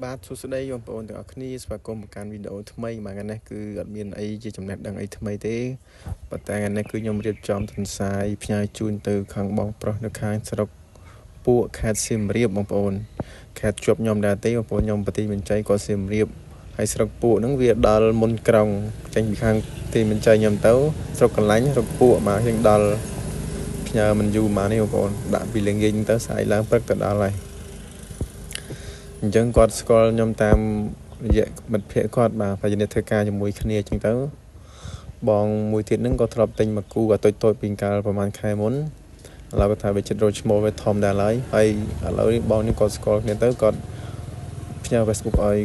បាទសួស្តីបងប្អូនទាំងអស់គ្នាស្វាគមន៍មកកាន់វីដេអូថ្មីមួយថ្ងៃនេះគឺអត់មានអីជាចំណេះដឹងអីថ្មីទេប៉ុន្តែថ្ងៃនេះគឺខ្ញុំរៀបចំទន្សាយផ្ញើជូនទៅខាងបងប្រុសនៅខាងស្រុកពួកខេត្តសៀមរាបបងប្អូនខេត្តជាប់ខ្ញុំដែរទេបងប្អូនខ្ញុំប្រទីមានចៃគាត់សៀមរាបហើយស្រុកពួកហ្នឹងវាដល់មុនក្រុងចេញពីខាងទីមានចៃខ្ញុំទៅស្រុកកន្លាញ់ស្រុកពួកមកយើងដល់ផ្ញើមិនយូរមកនេះបងប្អូនដាក់ពីល្ងាចទៅស្អែកឡើងព្រឹកទៅដល់ហើយអញ្ចឹងគាត់ស្គាល់ខ្ញុំតាមរយៈមិត្តភ័ក្តិគាត់បាទប្រយ័ត្នធ្វើការជាមួយគ្នាអញ្ចឹងទៅបងមួយទៀតហ្នឹងក៏ធ្លាប់ទិញមកគូក៏តូចពីកាលប្រហែលខែមុនឥឡូវគាត់ថាវាចិត្តរោឈ្មោះវាធំដែរហើយឥឡូវនេះបងនេះគាត់ស្គាល់គ្នាទៅគាត់ផ្ញើ Facebook ឲ្យ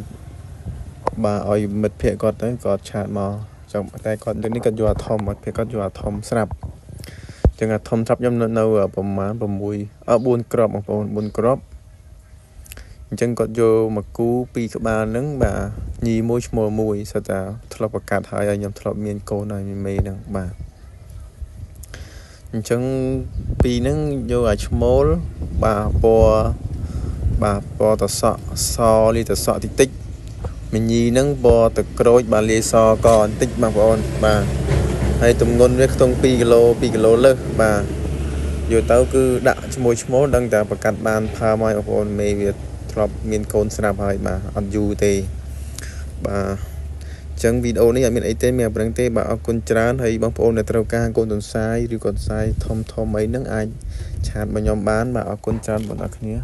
បាទឲ្យមិត្តភ័ក្តិគាត់ទៅគាត់ឆាតមកចាំតែគាត់នេះគាត់យកអាធំមិត្តភ័ក្តិគាត់យកអាធំស្រាប់អញ្ចឹងអាធំស្រាប់ខ្ញុំនៅប្រហែល4គ្រាប់បងប្អូន4គ្រាប់អញ្ចឹងគាត់យកមកគូ2ក្បាលហ្នឹងបាទញីមួយឈ្មោលមួយសិតតែធ្លាប់ប្រកាសហើយខ្ញុំធ្លាប់មានកូនហើយមានមេហ្នឹងបាទអញ្ចឹងពីរហ្នឹងយកឲ្យឈ្មោលបាទពណ៌តសក់សលីតសក់តិចមញីហ្នឹងពណ៌តក្រូចបាទលាយសកបន្តិចបងប្អូនបាទហើយទម្ងន់វាខ្ទង់2គីឡូលើសបាទយកទៅគឺដាក់ឈ្មោលដឹងតែប្រកាសបានផើមកបងប្អូនមេវាធ្លាប់មានកូនស្រាប់ហើយបាទអត់យូរទេបាទអញ្ចឹងវីដេអូនេះអត់មានអីទេមានតែប៉ុណ្្នឹងទេបាទអរគុណច្រើនហើយបងប្អូនដែលត្រូវការកូនទន្សាយឬកូនទន្សាយធំអីហ្នឹងអាចឆាតមកខ្ញុំបានបាទអរគុណច្រើនបងប្អូនគ្នា